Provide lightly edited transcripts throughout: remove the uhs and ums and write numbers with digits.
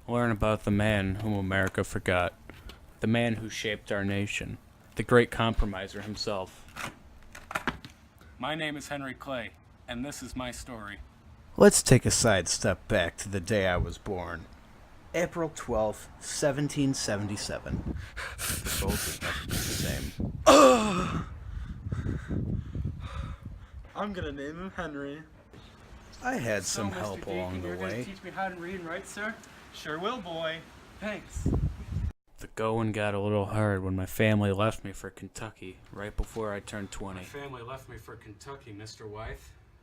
learn about the man whom America forgot, the man who shaped our nation, the great compromiser himself. My name is Henry Clay, and this is my story. Let's take a side step back to the day I was born. April 12th, 1777. The both has never been the same. I'm gonna name him Henry. I had So, some Mr. help Deacon, along the you're going way. to teach me how to read and write, sir? Sure will, boy. Thanks. The going got a little hard when my family left me for Kentucky right before I turned 20. My family left me for Kentucky, Mr. Wythe.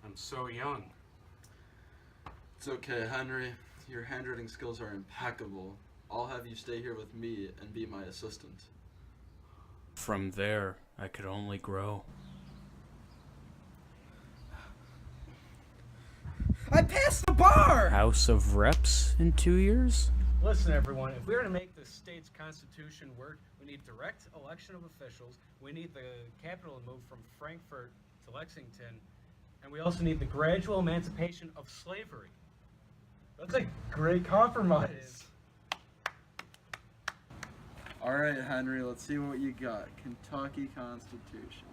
I'm so young. It's okay, Henry. Your handwriting skills are impeccable. I'll have you stay here with me and be my assistant. From there, I could only grow. I passed the bar! House of Reps in 2 years? Listen, everyone, if we're to make the state's constitution work, we need direct election of officials, we need the capital to move from Frankfurt to Lexington, and we also need the gradual emancipation of slavery. That's a great compromise. Alright, Henry, let's see what you got. Kentucky Constitution.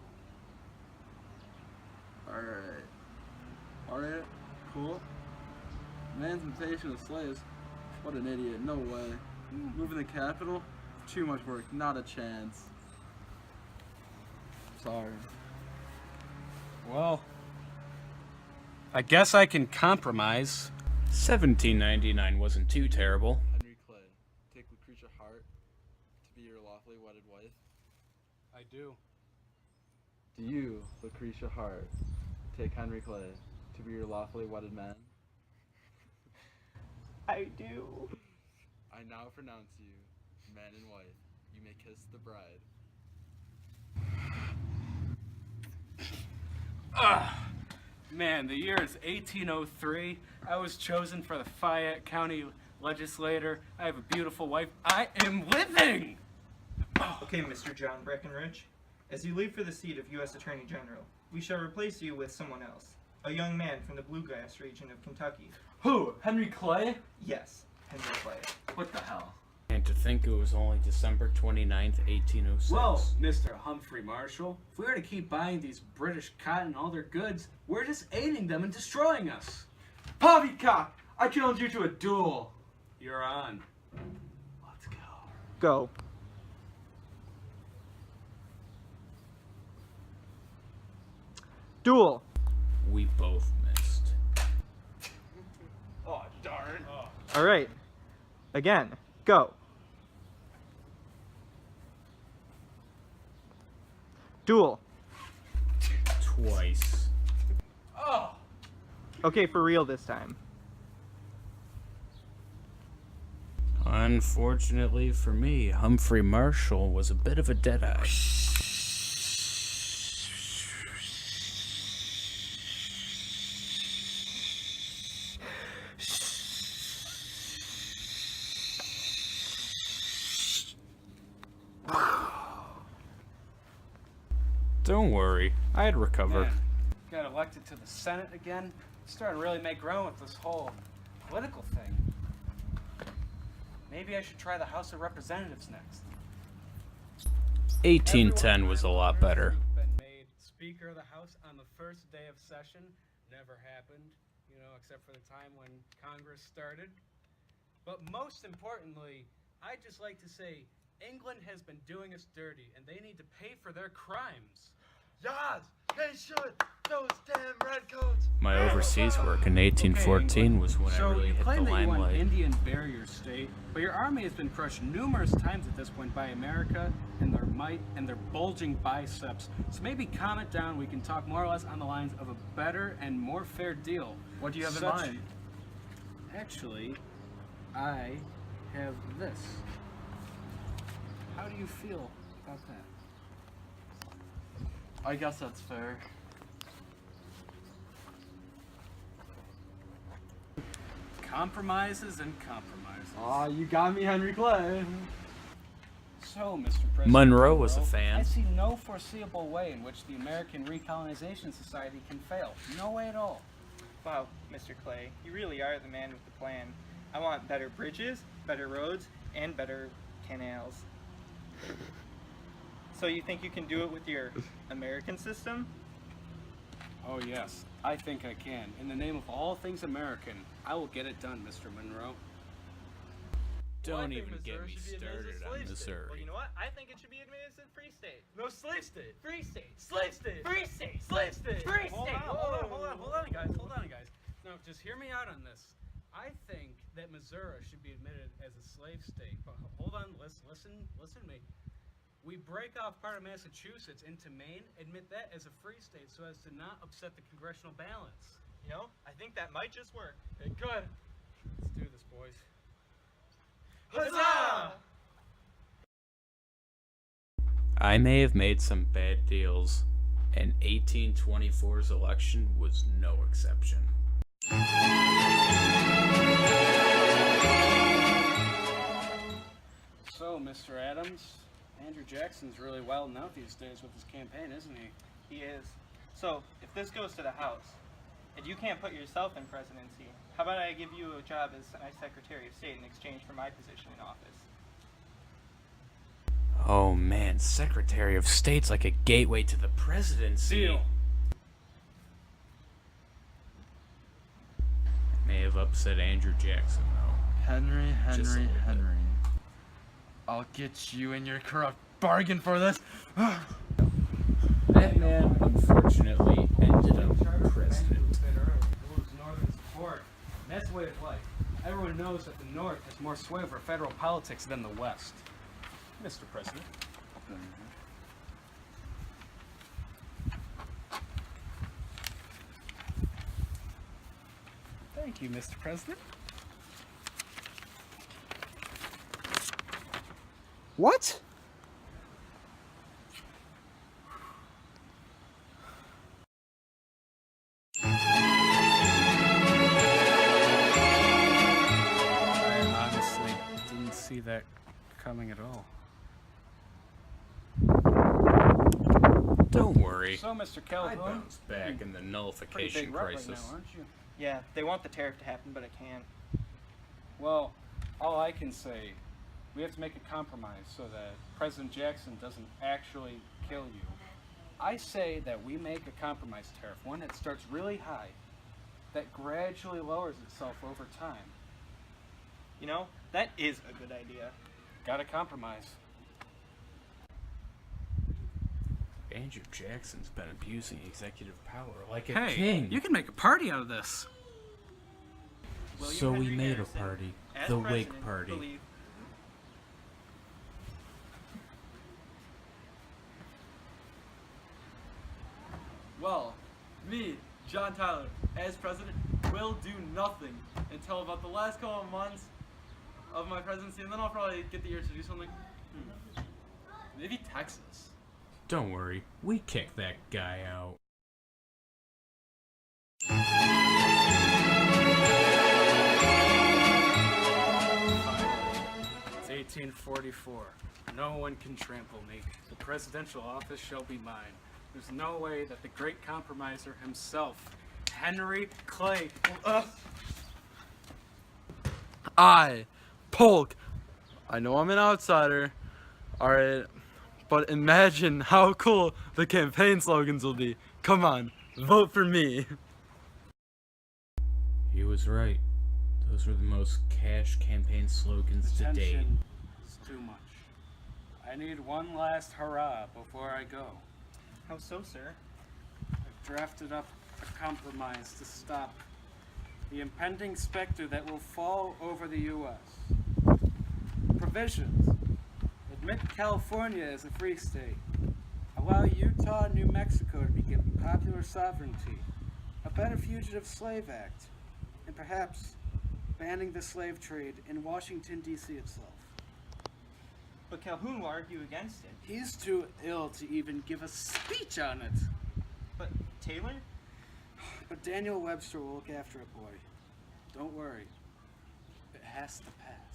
Alright, cool. Emancipation of slaves. What an idiot, no way. Moving the capital? Too much work, not a chance. Sorry. Well, I guess I can compromise. 1799 wasn't too terrible. Henry Clay, take Lucretia Hart to be your lawfully wedded wife. I do. Do you, Lucretia Hart, take Henry Clay to be your lawfully wedded man? I do. I now pronounce you man and wife. You may kiss the bride. Man, the year is 1803. I was chosen for the Fayette County Legislature. I have a beautiful wife. I am living! Okay, Mr. John Breckenridge. As you leave for the seat of U.S. Attorney General, we shall replace you with someone else. A young man from the Bluegrass region of Kentucky. Who? Henry Clay? Yes, Henry Clay. What the hell? And to think it was only December 29th, 1806. Well, Mr. Humphrey Marshall, if we were to keep buying these British cotton and all their goods, we're just aiding them and destroying us. Poppycock! I challenge you to a duel. You're on. Let's go. Go. Duel. We both missed. Oh, darn. All right. Again. Go. Duel. Twice. Oh! Okay, for real this time. Unfortunately for me, Humphrey Marshall was a bit of a deadeye. Don't worry, I'd recover. Man, got elected to the Senate again. Starting to really make ground with this whole political thing. Maybe I should try the House of Representatives next. 1810 was a lot better. Been made Speaker of the House on the first day of session. Never happened, except for the time when Congress started. But most importantly, I'd just like to say England has been doing us dirty, and they need to pay for their crimes. Yes, they should. Those damn redcoats. My overseas work in 1814 was when I really you hit the claim that you want limelight. Indian barrier state, but your army has been crushed numerous times at this point by America and their might and their bulging biceps. So maybe calm it down. We can talk more or less on the lines of a better and more fair deal. What do you have in Such- mind? Actually, I have this. How do you feel about that? I guess that's fair. Compromises and compromises. Aw, you got me, Henry Clay. So, Mr. President, Monroe was a fan. I see no foreseeable way in which the American Recolonization Society can fail. No way at all. Wow, Mr. Clay, you really are the man with the plan. I want better bridges, better roads, and better canals. So you think you can do it with your American system? Oh yes, I think I can. In the name of all things American, I will get it done, Mr. Monroe. Don't even get me started on Well, Missouri. you know what? I think it should be admitted as a free state. No, slave state. Free state. Slave state. Free state. Slave state. Free Hold state. on, hold on, guys. Now, just hear me out on this. I think that Missouri should be admitted as a slave state. But hold on, listen to me. We break off part of Massachusetts into Maine, admit that as a free state so as to not upset the congressional balance. You know, I think that might just work. Okay, good. Let's do this, boys. Huzzah! I may have made some bad deals, and 1824's election was no exception. So, Mr. Adams, Andrew Jackson's really wilding out these days with his campaign, isn't he? He is. So, if this goes to the House, and you can't put yourself in presidency, how about I give you a job as my Secretary of State in exchange for my position in office? Oh man, Secretary of State's like a gateway to the presidency. Deal. May have upset Andrew Jackson, though. Henry, Just a little bit. Henry. I'll get you and your corrupt bargain for this. That man, unfortunately, ended up president. Lose Northern support. That's the way of life. Everyone knows that the North has more sway over federal politics than the West. Mr. President. Thank you, Mr. President. What? I honestly didn't see that coming at all. Don't worry. So, Mr. I Calhoun, bounced back in the pretty nullification big rep right crisis. now, aren't you? Yeah, they want the tariff to happen, but it can't. Well, all I can say, we have to make a compromise so that President Jackson doesn't actually kill you. I say that we make a compromise tariff, one that starts really high, that gradually lowers itself over time. You know, that is a good idea. Gotta compromise. Andrew Jackson's been abusing executive power like a Hey, king. you can make a party out of this. William So we Henry made Harrison, a party, as the Wake president, Party. believed- Well, me, John Tyler, as president, will do nothing until about the last couple of months of my presidency, and then I'll probably get the urge to do something. Maybe Texas. Don't worry, we kicked that guy out. It's 1844. No one can trample me. The presidential office shall be mine. There's no way that the great compromiser himself, Henry Clay, will... I, Polk. I know I'm an outsider. Alright. But imagine how cool the campaign slogans will be. Come on, vote for me. He was right. Those were the most cash campaign slogans to date. Attention is too much. I need one last hurrah before I go. How so, sir? I've drafted up a compromise to stop the impending specter that will fall over the U.S. Provisions. Admit California as a free state. Allow Utah and New Mexico to be given popular sovereignty. A better Fugitive Slave Act. And perhaps banning the slave trade in Washington, D.C. itself. But Calhoun will argue against it. He's too ill to even give a speech on it. But Taylor? But Daniel Webster will look after it, boy. Don't worry. It has to pass.